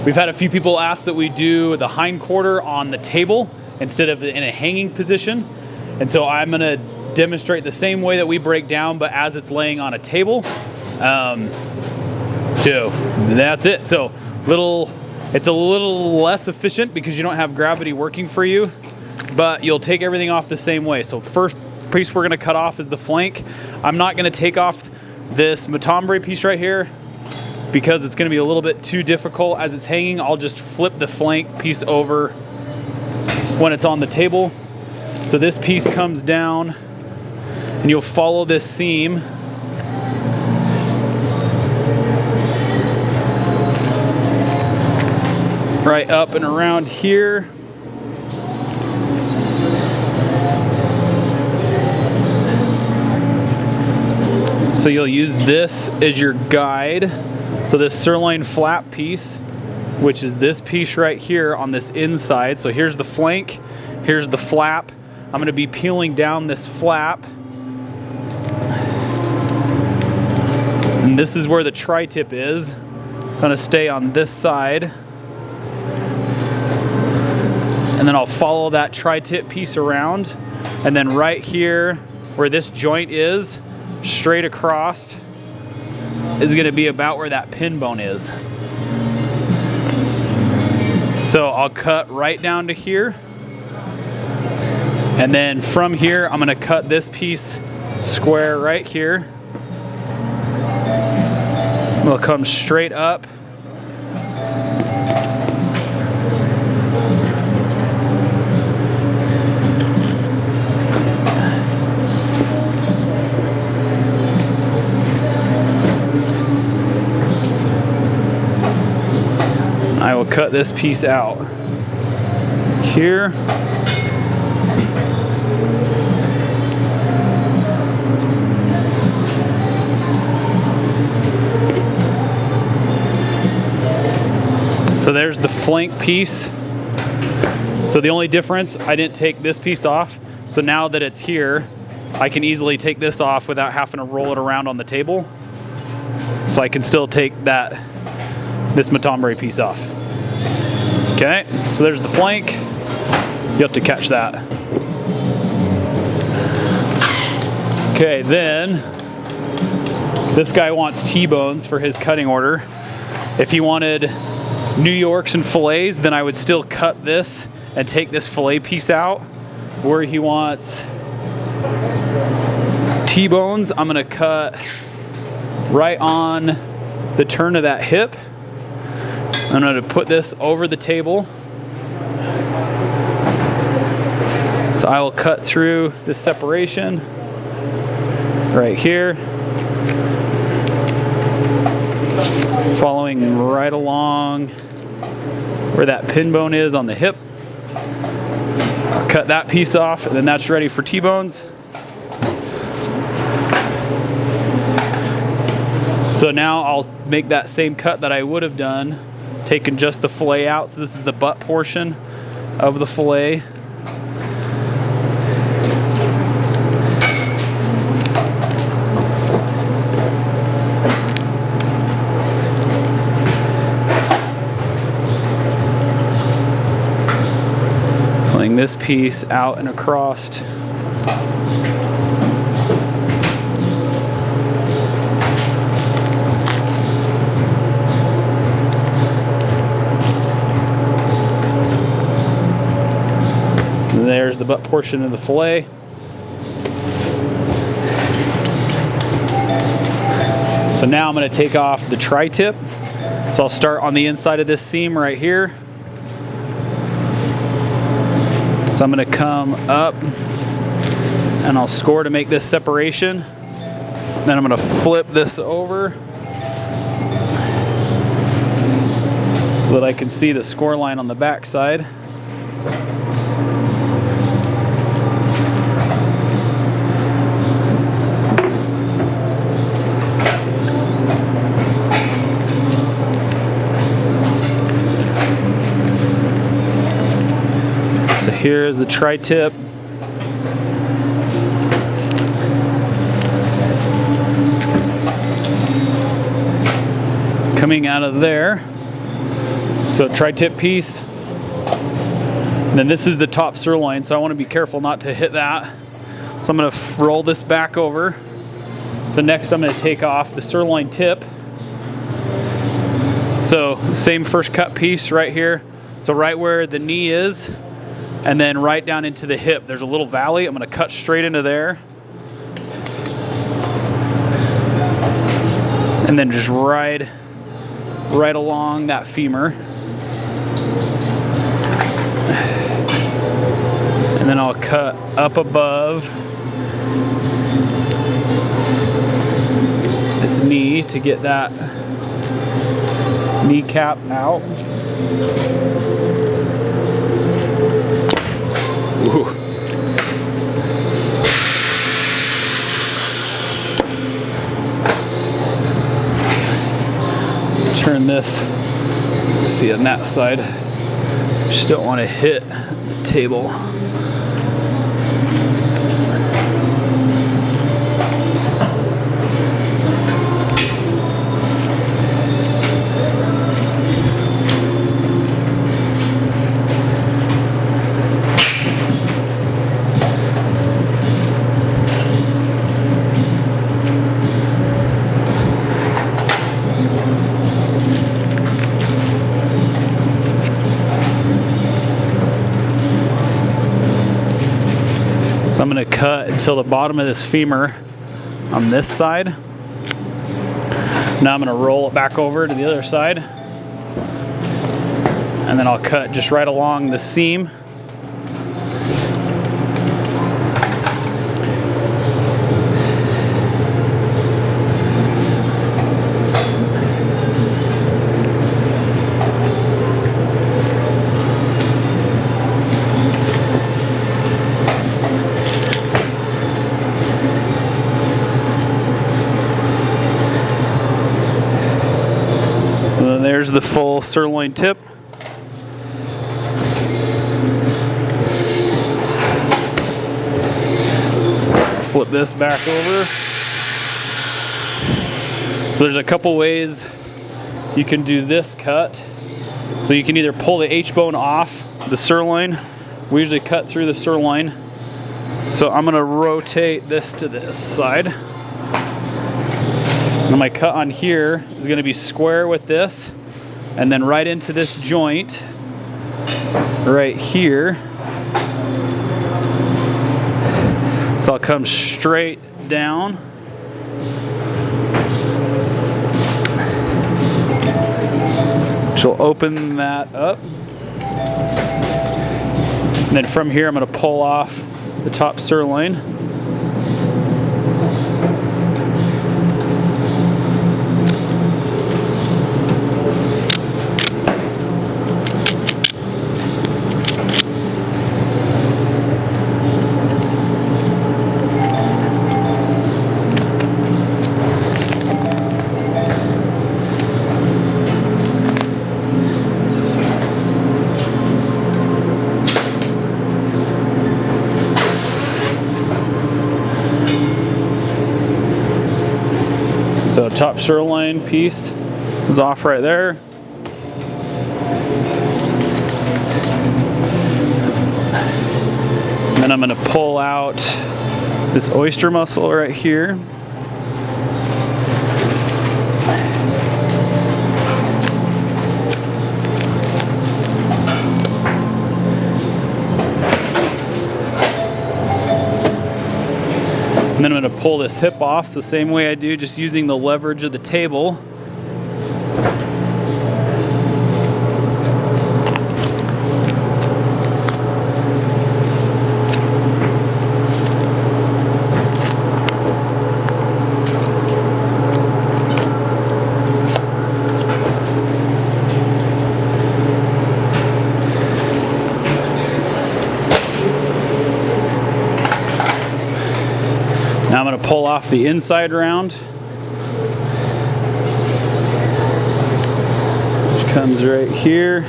We've had a few people ask that we do the hindquarter on the table instead of in a hanging position. And so I'm gonna demonstrate the same way that we break down, but as it's laying on a table. So that's it. So it's a little less efficient because you don't have gravity working for you, but you'll take everything off the same way. So first piece we're gonna cut off is the flank. I'm not gonna take off this matombre piece right here because it's gonna be a little bit too difficult as it's hanging. I'll just flip the flank piece over when it's on the table. So this piece comes down and you'll follow this seam right up and around here. So you'll use this as your guide. So this sirloin flap piece, which is this piece right here on this inside. So here's the flank, here's the flap. I'm gonna be peeling down this flap. And this is where the tri-tip is. It's gonna stay on this side. And then I'll follow that tri-tip piece around. And then right here, where this joint is, straight across, is gonna be about where that pin bone is. So I'll cut right down to here. And then from here, I'm gonna cut this piece square right here. It'll come straight up. I will cut this piece out here. So there's the flank piece. So the only difference, I didn't take this piece off. So now that it's here, I can easily take this off without having to roll it around on the table. So I can still take this matombre piece off. Okay, so there's the flank. You have to catch that. Okay, then this guy wants T-bones for his cutting order. If he wanted New Yorks and fillets, then I would still cut this and take this fillet piece out. Where he wants T-bones, I'm gonna cut right on the turn of that hip. I'm gonna put this over the table. So I will cut through this separation right here, following right along where that pin bone is on the hip. Cut that piece off, and then that's ready for T-bones. So now I'll make that same cut that I would have done, taking just the fillet out. So this is the butt portion of the fillet. Pulling this piece out and across. There's the butt portion of the fillet. So now I'm going to take off the tri-tip. So I'll start on the inside of this seam right here. So I'm going to come up and I'll score to make this separation. Then I'm going to flip this over so that I can see the score line on the back side. So here is the tri-tip. coming out of there. So tri-tip piece. And then this is the top sirloin, so I want to be careful not to hit that. So I'm going to roll this back over. So next I'm going to take off the sirloin tip. So same first cut piece right here. So right where the knee is, and then right down into the hip. There's a little valley. I'm going to cut straight into there. And then just right along that femur. And then I'll cut up above this knee to get that kneecap out. Ooh. Turn this, see on that side, just don't want to hit the table. So I'm going to cut until the bottom of this femur on this side. Now I'm going to roll it back over to the other side. And then I'll cut just right along the seam. There's the full sirloin tip. Flip this back over. So there's a couple ways you can do this cut. So you can either pull the H-bone off the sirloin. We usually cut through the sirloin. So I'm going to rotate this to this side. And my cut on here is going to be square with this. And then right into this joint right here. So I'll come straight down. Which will open that up. And then from here I'm going to pull off the top sirloin. So top sirloin piece is off right there. And then I'm going to pull out this oyster muscle right here. And then I'm going to pull this hip off, so same way I do, just using the leverage of the table. Now I'm going to pull off the inside round, which comes right here.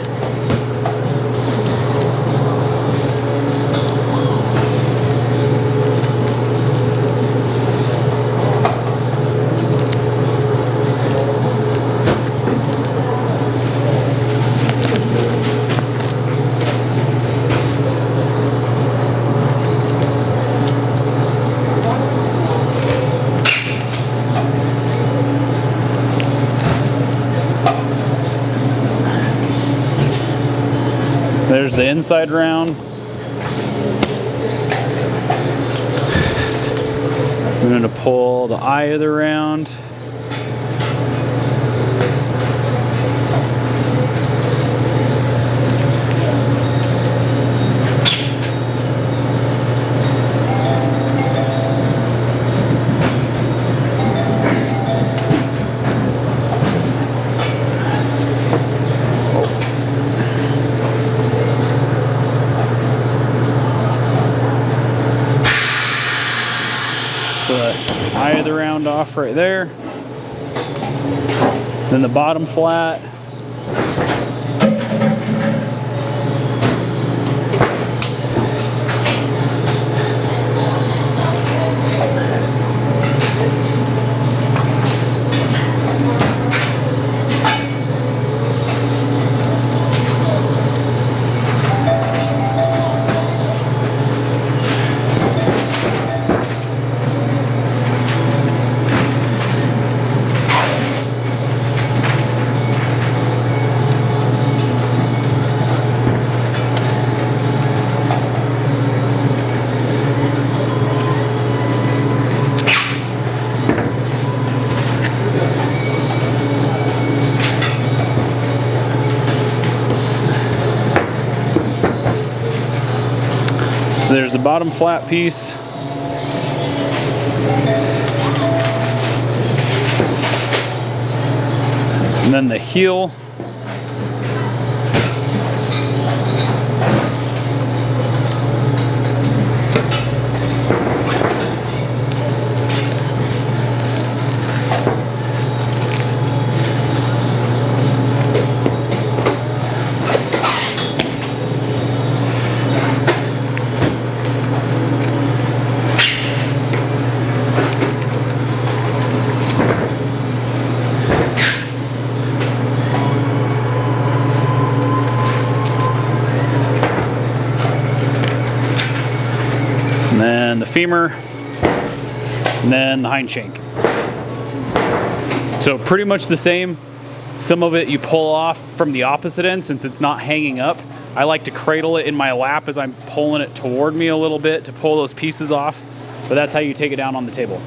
There's the inside round. I'm going to pull the eye of the round. The eye of the round off right there. Then the bottom flat. There's the bottom flat piece. And then the heel. And then the femur, and then the hind shank. So pretty much the same. Some of it you pull off from the opposite end since it's not hanging up. I like to cradle it in my lap as I'm pulling it toward me a little bit to pull those pieces off, but that's how you take it down on the table.